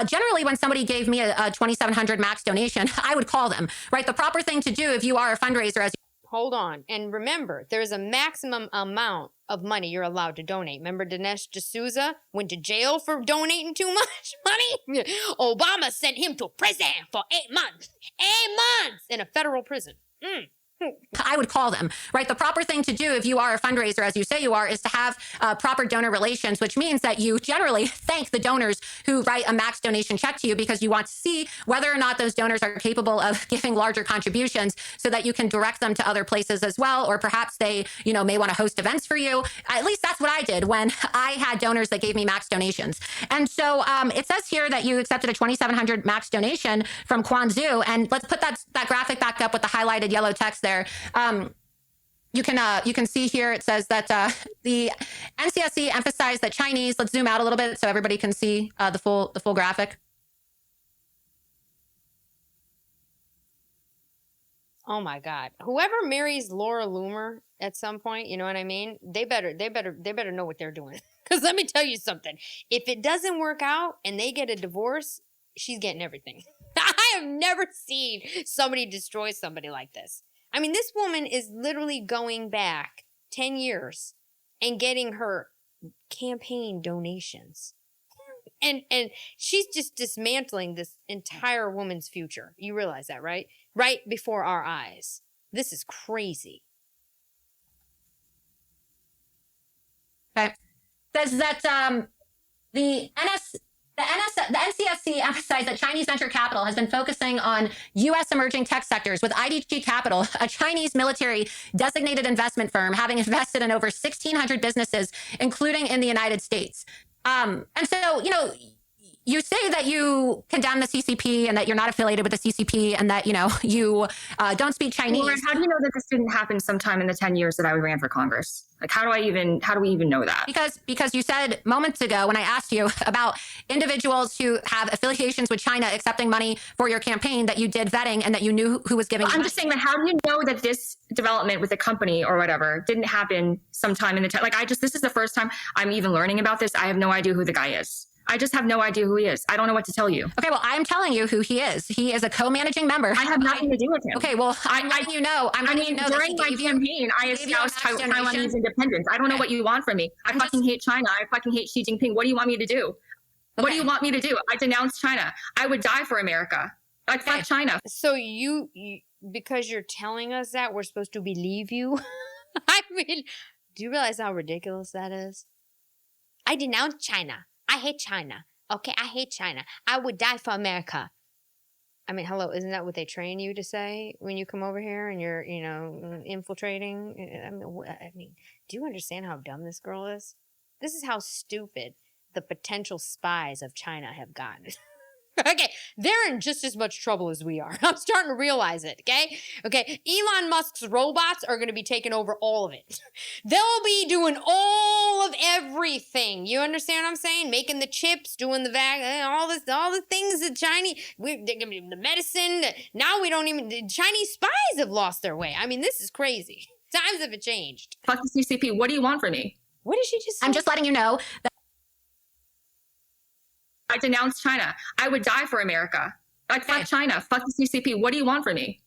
Generally, when somebody gave me a $2,700 max donation, I would call them, right? The proper thing to do if you are a fundraiser, as hold on. And remember, there's a maximum amount of money you're allowed to donate. Remember Dinesh D'Souza went to jail for donating too much money? Obama sent him to prison for 8 months. 8 months in a federal prison. I would call them, right? The proper thing to do if you are a fundraiser, as you say you are, is to have proper donor relations, which means that you generally thank the donors who write a max donation check to you because you want to see whether or not those donors are capable of giving larger contributions so that you can direct them to other places as well. Or perhaps they, you know, may want to host events for you. At least that's what I did when I had donors that gave me max donations. And so it says here that you accepted a $2,700 max donation from Quan Zhu. And let's put that graphic back up with the highlighted yellow text there. You can see here it says that the NCSC emphasized that Chinese. Let's zoom out a little bit so everybody can see the full graphic. Oh my God! Whoever marries Laura Loomer at some point, you know what I mean? They better know what they're doing. Because let me tell you something: if it doesn't work out and they get a divorce, she's getting everything. I have never seen somebody destroy somebody like this. I mean, this woman is literally going back 10 years and getting her campaign donations. And she's just dismantling this entire woman's future. You realize that, right? Right before our eyes. This is crazy. Okay. Says that the NCSC emphasized that Chinese venture capital has been focusing on U.S. emerging tech sectors, with IDG Capital, a Chinese military designated investment firm, having invested in over 1,600 businesses, including in the United States. And so, you know, you say that you condemn the CCP and that you're not affiliated with the CCP and that, you know, you don't speak Chinese. Lauren, how do you know that this didn't happen sometime in the 10 years that I ran for Congress? Like, how do we even know that? Because you said moments ago when I asked you about individuals who have affiliations with China accepting money for your campaign that you did vetting and that you knew who was giving. I'm just saying that how do you know that this development with the company or whatever didn't happen sometime in the this is the first time I'm even learning about this. I have no idea who the guy is. I just have no idea who he is. I don't know what to tell you. Okay, well, I'm telling you who he is. He is a co-managing member. I have nothing to do with him. Okay, well, I'm letting you know. During my campaign, I espoused Taiwanese independence. I don't know what you want from me. I fucking hate China. I fucking hate Xi Jinping. What do you want me to do? What do you want me to do? I denounce China. I would die for America. Like, fuck China. So you, because you're telling us that, we're supposed to believe you? I mean, do you realize how ridiculous that is? I denounce China. I hate China. Okay, I hate China. I would die for America. I mean, hello, isn't that what they train you to say when you come over here and you're, you know, infiltrating? I mean, do you understand how dumb this girl is? This is how stupid the potential spies of China have gotten. Okay, they're in just as much trouble as we are. I'm starting to realize it, okay? Okay, Elon Musk's robots are going to be taking over all of it. They'll be doing all of everything. You understand what I'm saying? Making the chips, doing the all the things that the medicine. Now we don't even, the Chinese spies have lost their way. I mean, this is crazy. Times have changed. Fuck the CCP. What do you want from me? What did she just say? I'm just letting you know that I denounce China. I would die for America. Like, fuck China. Fuck the CCP. What do you want from me?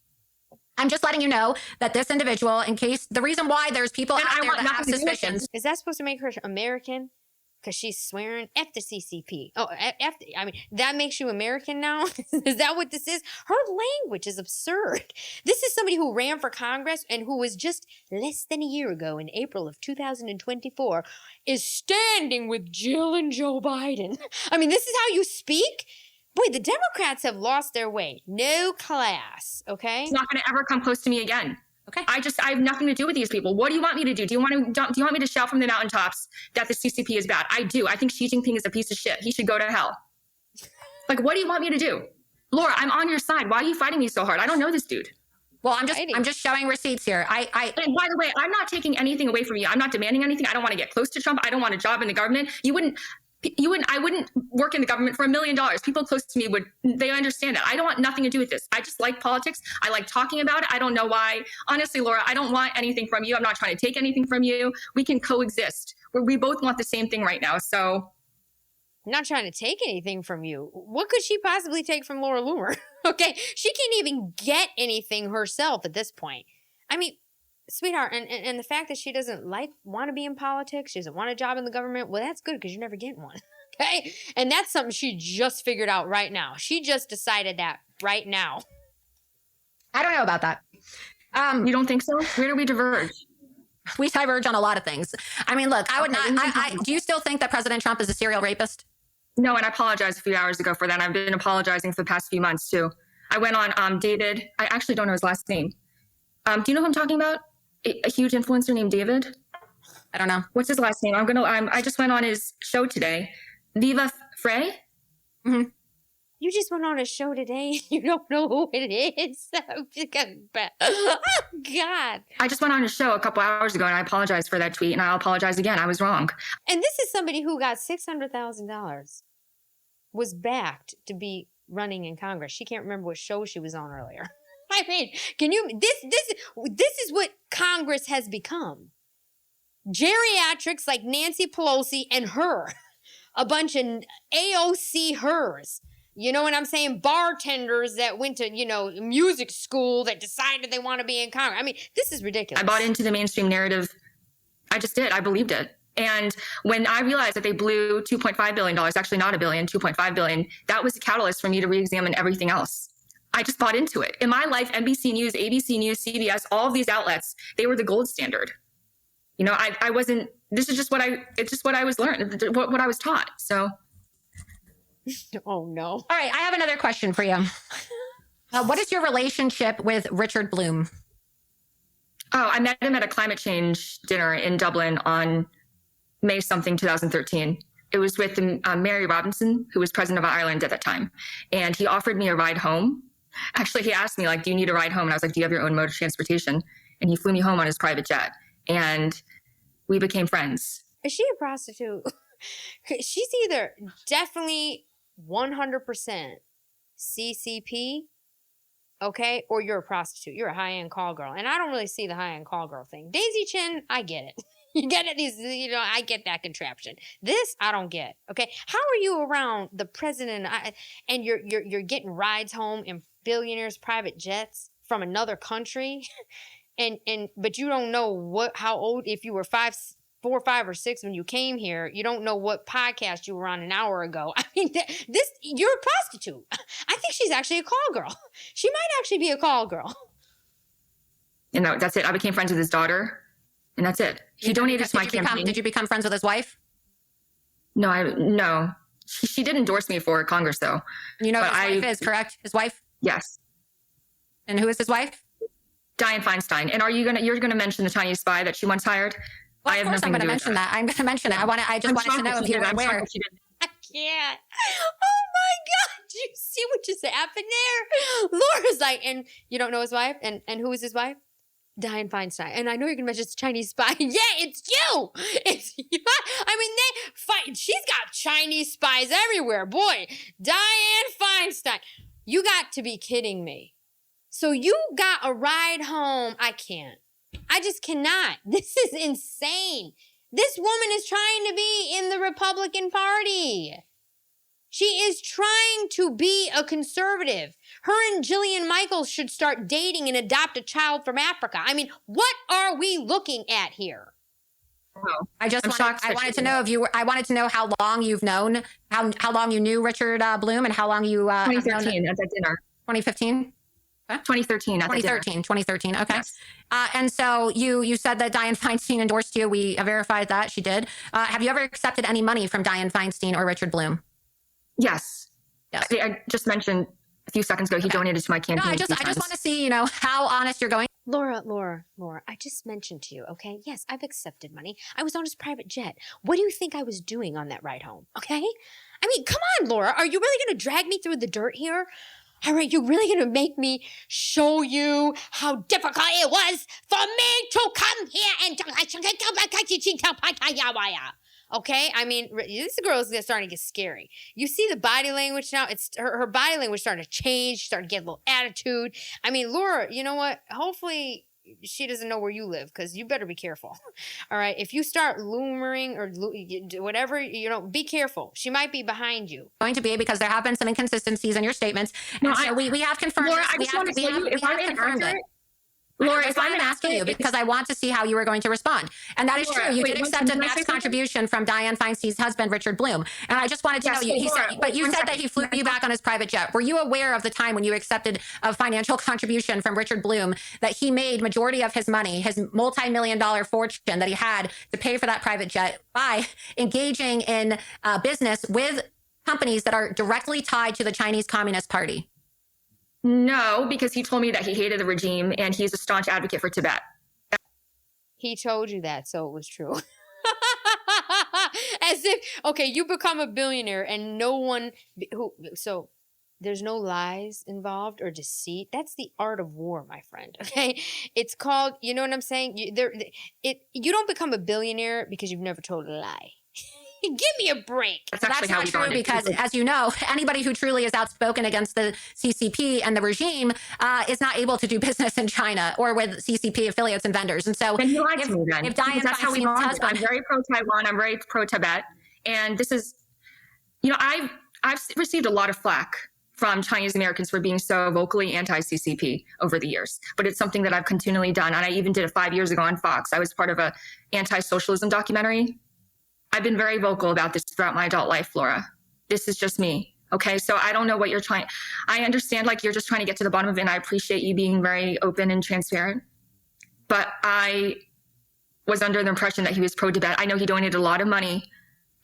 I'm just letting you know that this individual, in case the reason why there's people out there that have suspicions. Is that supposed to make her American? Because she's swearing F the CCP. Oh, I mean, that makes you American now? Is that what this is? Her language is absurd. This is somebody who ran for Congress and who was just less than a year ago in April of 2024 is standing with Jill and Joe Biden. I mean, this is how you speak? Boy, the Democrats have lost their way. No class, okay? It's not going to ever come close to me again. Okay. I have nothing to do with these people. What do you want me to do? Do you want me to shout from the mountaintops that the CCP is bad? I do. I think Xi Jinping is a piece of shit. He should go to hell. Like, what do you want me to do? Laura, I'm on your side. Why are you fighting me so hard? I don't know this dude. Well, I'm just showing receipts here. And by the way, I'm not taking anything away from you. I'm not demanding anything. I don't want to get close to Trump. I don't want a job in the government. I wouldn't work in the government for $1 million. People close to me they understand that. I don't want nothing to do with this. I just like politics. I like talking about it. I don't know why. Honestly, Laura, I don't want anything from you. I'm not trying to take anything from you. We can coexist. We both want the same thing right now. So I'm not trying to take anything from you. What could she possibly take from Laura Loomer? Okay. She can't even get anything herself at this point. I mean, sweetheart, and the fact that she doesn't want to be in politics, she doesn't want a job in the government, well, that's good because you're never getting one, okay? And that's something she just figured out right now. She just decided that right now. I don't know about that. You don't think so? Where do we diverge? We diverge on a lot of things. I mean, look, do you still think that President Trump is a serial rapist? No, and I apologized a few hours ago for that. I've been apologizing for the past few months, too. I went on David. I actually don't know his last name. Do you know who I'm talking about? A huge influencer named David. I don't know. What's his last name? I just went on his show today. Viva Frey? Mm-hmm. You just went on a show today. You don't know who it is. Oh, God. I just went on a show a couple hours ago and I apologized for that tweet and I'll apologize again. I was wrong. And this is somebody who got $600,000, was backed to be running in Congress. She can't remember what show she was on earlier. I mean, this is what Congress has become. Geriatrics like Nancy Pelosi and her. A bunch of AOC hers. You know what I'm saying? Bartenders that went to, music school that decided they want to be in Congress. I mean, this is ridiculous. I bought into the mainstream narrative. I just did. I believed it. And when I realized that they blew $2.5 billion, actually not $1 billion, $2.5 billion, that was a catalyst for me to reexamine everything else. I just bought into it. In my life, NBC News, ABC News, CBS, all of these outlets, they were the gold standard. I wasn't, it's just what I was learned, what I was taught. So. Oh, no. All right. I have another question for you. What is your relationship with Richard Bloom? Oh, I met him at a climate change dinner in Dublin on May something, 2013. It was with Mary Robinson, who was president of Ireland at that time. And he offered me a ride home. Actually, he asked me, like, do you need a ride home? And I was like, do you have your own mode of transportation? And he flew me home on his private jet. And we became friends. Is she a prostitute? She's either definitely 100% CCP, okay, or you're a prostitute. You're a high-end call girl. And I don't really see the high-end call girl thing. Daisy Chin, I get it. You get it? I get that contraption. This, I don't get. Okay, how are you around the president and you're getting rides home in billionaires' private jets from another country, but you don't know how old, if you were 4, 5, or 6 when you came here. You don't know what podcast you were on an hour ago. I mean, you're a prostitute. I think she's actually a call girl. She might actually be a call girl. And that's it. I became friends with his daughter. And that's it. He donated to my campaign. Did you become friends with his wife? No. She did endorse me for Congress, though. You know who his wife is, correct? His wife? Yes. And who is his wife? Dianne Feinstein. And you're gonna mention the Chinese spy that she once hired? Well, I have of course nothing I'm going to to do mention with that. I'm going to mention it. I just wanted to know if you were aware. I can't. Oh my God. Do you see what just happened there? Laura's like, and you don't know his wife? And who is his wife? Dianne Feinstein. And I know you're going to mention it's Chinese spy. Yeah, it's you. It's you. I mean, they fight. She's got Chinese spies everywhere. Boy, Dianne Feinstein. You got to be kidding me. So you got a ride home. I can't. I just cannot. This is insane. This woman is trying to be in the Republican Party. She is trying to be a conservative. Her and Jillian Michaels should start dating and adopt a child from Africa. I mean, what are we looking at here? Oh, I wanted to know if you were, I wanted to know how long you've known, how long you knew Richard Bloom, and how long you 2013 at that dinner. 2015? 2013 at 2013. Okay. Yes. And so you said that Dianne Feinstein endorsed you. We verified that she did. Have you ever accepted any money from Dianne Feinstein or Richard Bloom? Yes. I just mentioned a few seconds ago, he donated to my campaign. No, I just want to see, how honest you're going. Laura, I just mentioned to you, okay? Yes, I've accepted money. I was on his private jet. What do you think I was doing on that ride home, okay? I mean, come on, Laura. Are you really going to drag me through the dirt here? All right, you're really going to make me show you how difficult it was for me to come here and okay? I mean, this girl is starting to get scary. You see the body language now? It's her body language starting to change. She's starting to get a little attitude. I mean, Laura, you know what? Hopefully she doesn't know where you live, because you better be careful. All right? If you start loomering or whatever, be careful. She might be behind you. Going to be, because there have been some inconsistencies in your statements. No, so we have confirmed. Laura, I just want to tell you, if I'm inaccurate, Laura, if I'm asking you because I want to see how you were going to respond. And that is true. You did accept a max contribution from Dianne Feinstein's husband, Richard Bloom. And I just wanted to know, you said that he flew you back on his private jet. Were you aware of the time when you accepted a financial contribution from Richard Bloom that he made majority of his money, his multi-million-dollar fortune that he had to pay for that private jet by engaging in business with companies that are directly tied to the Chinese Communist Party? No, because he told me that he hated the regime and he's a staunch advocate for Tibet. He told you that, so it was true. As if, okay, you become a billionaire and so there's no lies involved or deceit. That's the art of war, my friend, okay? It's called, you know what I'm saying? You don't become a billionaire because you've never told a lie. Give me a break. That's not true, because, as you know, anybody who truly is outspoken against the CCP and the regime is not able to do business in China or with CCP affiliates and vendors. And so, and he likes me then. If Dianne that's how we bond. I'm very pro-Taiwan. I'm very pro-Tibet. And this is, I've received a lot of flack from Chinese Americans for being so vocally anti-CCP over the years. But it's something that I've continually done. And I even did it 5 years ago on Fox. I was part of a anti-socialism documentary. I've been very vocal about this throughout my adult life, Laura. This is just me. Okay. So I don't know what you're trying. I understand you're just trying to get to the bottom of it. And I appreciate you being very open and transparent. But I was under the impression that he was pro-Tibet. I know he donated a lot of money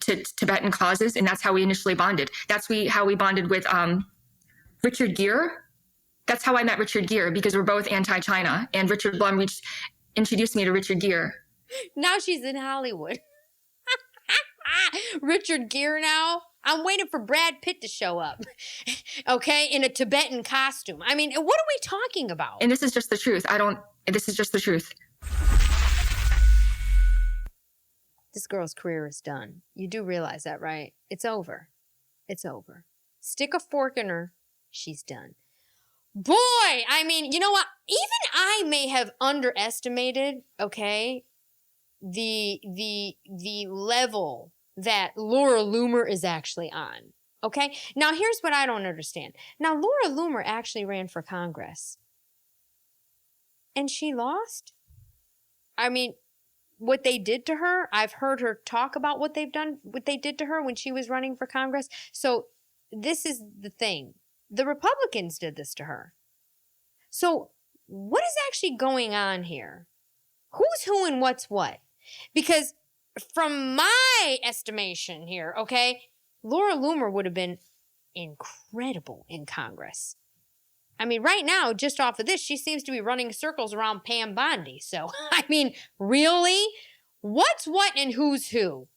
to Tibetan causes, and that's how we initially bonded. That's how we bonded with Richard Gere. That's how I met Richard Gere, because we're both anti-China. And Richard Blum introduced me to Richard Gere. Now she's in Hollywood. Richard Gere now. I'm waiting for Brad Pitt to show up, okay, in a Tibetan costume. I mean, what are we talking about? And this is just the truth. This is just the truth. This girl's career is done. You do realize that, right? It's over. It's over. Stick a fork in her. She's done. Boy, I mean, you know what? Even I may have underestimated, okay, the level that Laura Loomer is actually on. Okay? Now, here's what I don't understand. Now, Laura Loomer actually ran for Congress. And she lost? I mean, what they did to her, I've heard her talk about what they did to her when she was running for Congress. So this is the thing. The Republicans did this to her. So what is actually going on here? Who's who and what's what? Because from my estimation here, okay, Laura Loomer would have been incredible in Congress. I mean, right now, just off of this, she seems to be running circles around Pam Bondi. So, I mean, really? What's what and who's who?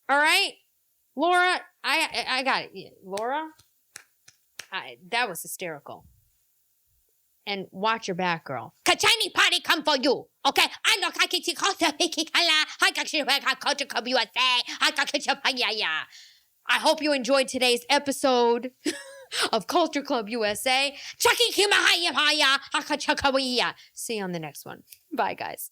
All right? Laura, I got it. Laura, that was hysterical. And watch your back, girl. Kachani party come for you. Okay? I know I hope you enjoyed today's episode of Culture Club USA. See you on the next one. Bye, guys.